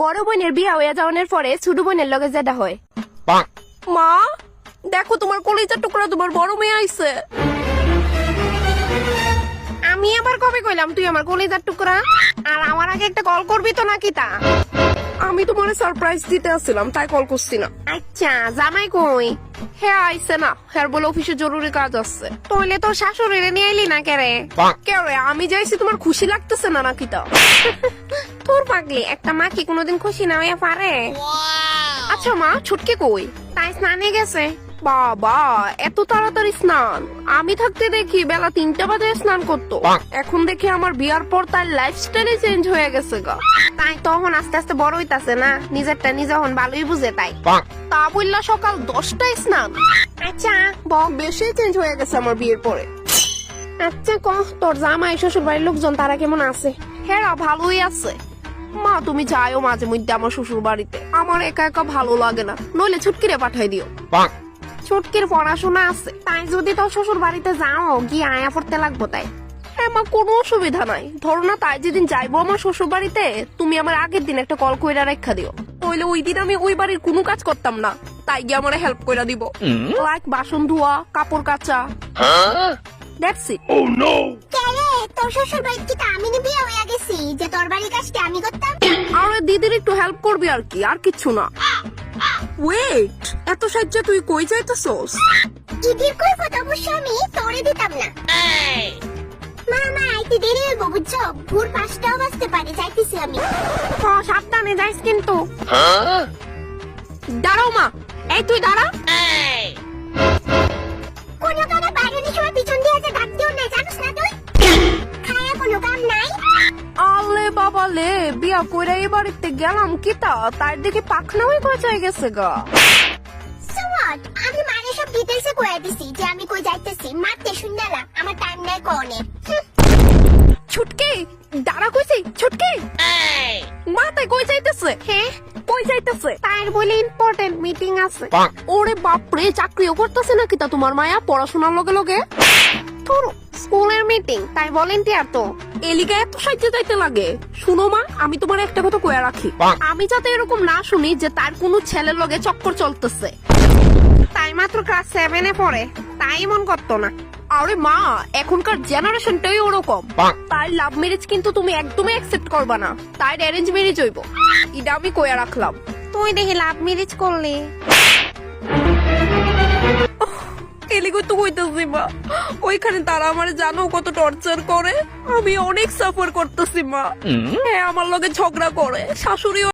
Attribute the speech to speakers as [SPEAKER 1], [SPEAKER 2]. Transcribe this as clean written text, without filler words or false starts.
[SPEAKER 1] বড় বোনের বিয়া হইয়া যাওয়ার পরে ছোট বোনের লগে যেটা হয়। মা দেখো তোমার কলিজার টুকরা তোমার বড় মেয়ে আইছে। আমি আবার কবে কইলাম তুই আমার কলিজার টুকরা? আর আমার আগে একটা কল করবি তো নাকি তা? আমি তোমার সারপ্রাইজ দিতে আসছিলাম তাই কল করছি না। আচ্ছা জামাই কই? হ্যাঁ আইছে না, হ্যাঁ বলে অফিসে জরুরি কাজ আছে। তাহলে তোর শাশুড়িরে নিয়ে এলি না কে রে? কে রে আমি যাইছি তোমার খুশি লাগতেছে না নাকি তা? তোর পাগলি একটা মা কি কোনোদিন খুশি না হইয়া পারে? আচ্ছা মা ছুটকে কই? তাই স্নানে গেছে। বাবা এত তাড়াতাড়ি স্নান? আমি থাকতে দেখি বেলা 3টা বাজে স্নান করতো, এখন দেখি আমার বিয়ার পর তার লাইফস্টাইলে চেঞ্জ হয়ে গেছে গা। তাই তখন আস্তে আস্তে বড় হইতাছে না, নিজেরটা নিজে এখন ভালোই বুঝে। তাই তা বললা সকাল 10টায় স্নান? আচ্ছা বেশি চেঞ্জ হয়ে গেছে আমার বিয়ের পরে। আচ্ছা কহ তোর জামাই শ্বশুর বাড়ির লোকজন তারা কেমন আছে? হ্যাঁ ভালোই আছে। মা তুমি যাইও মাঝে মধ্যে আমার শ্বশুর বাড়িতে, আমার একা একা ভালো লাগে না, নইলে ছুটকিরে পাঠাই দিও। ছুটকির পড়াশোনা আছে, তাই যদি তোর শ্বশুর বাড়িতে যাও গিয়ে আয়া পড়তে লাগবো। তাই হ্যাঁ মা কোনো অসুবিধা নাই, ধরো না তাই যেদিন যাইবো আমার শ্বশুর বাড়িতে তুমি আমার আগের দিন একটা কল কইরা রেখা দিও, নইলে ওই দিন আমি ওই বাড়ির কোনো কাজ করতাম না, তাই গিয়ে আমার হেল্প কইরা দিব। লাইক বাসন ধোয়া, কাপড় কাচা। That's it. ও নো
[SPEAKER 2] কেরে তোর শ্বশুর বাড়িতে কি আমি বিয়ে হয়ে গেছি যে তোর বাড়ির কাজটা আমি করতাম?
[SPEAKER 1] আরে দিদির একটু হেল্প করবি আর কি, আর কিচ্ছু না। ওয়েট এত সাহায্য তুই কই যাইতেছস?
[SPEAKER 2] ইদির কই কথা অবশ্য আমি তোরে দিতাম না। মামা আইতে দেরি হইব বুঝছো, ভোর 5টাও বাজতে পারে, যাইতেছি আমি।
[SPEAKER 1] হ্যাঁ সাবধানে যাইস কিন্তু। দাঁড়াও মা, এই তুই দাঁড়া।
[SPEAKER 2] কোন কারণে বাইরে সময় পিছন দিয়ে যে ডাক দিও না, জানিস না তুই? খায়া কোনো কাম নাই।
[SPEAKER 1] আলে বাবা লে, বিয়া কইরা এই বাড়িতে গেলাম কিতা, তার দেখে পাখনা হয়ে গজায় গেছে গা।
[SPEAKER 2] সোয়াট আমি মানে সব ডিটেইলসে কইয়া দিছি যে আমি কই যাইতেছি, মারতে শুনলা আমার টাইম নাই কোনে।
[SPEAKER 1] ছুটকি দাঁড়া কইছি, ছুটকি মাথায় কই যাইতেছে? হ্যাঁ কই যাইতেছে? তার বলে ইম্পর্টেন্ট মিটিং আছে। ওরে বাপরে চাকরিও করতেছে নাকি তা তোমার মায়া পড়াশোনার লগে লগে? তোর স্কুলের মিটিং তাই ভলেন্টিয়ার তো এলিকা এত সাহায্য যাইতে লাগে। শুনো মা আমি তোমার একটা কথা কইয়া রাখি, আমি যাতে এরকম না শুনি যে তার কোনো ছেলের লগে চক্কর চলতেছে। তাই মাত্র ক্লাস 7-এ পড়ে, তাই মন করতো না। আরে মা এখনকার জেনারেশনটাই ওরকম, তাই লাভ ম্যারেজ কিন্তু তুমি একদমই অ্যাকসেপ্ট করবা না, তাই অ্যারেঞ্জ ম্যারেজ হইব। এটা আমি কইয়া রাখলাম। তুই দেখি লাভ ম্যারেজ করলি এলিগো তো কইতেছি মা, ওইখানে তারা আমার জানো কত টর্চার করে, আমি অনেক সাফার করতেছি মা। হ্যাঁ আমার লগে ঝগড়া করে, শাশুড়ি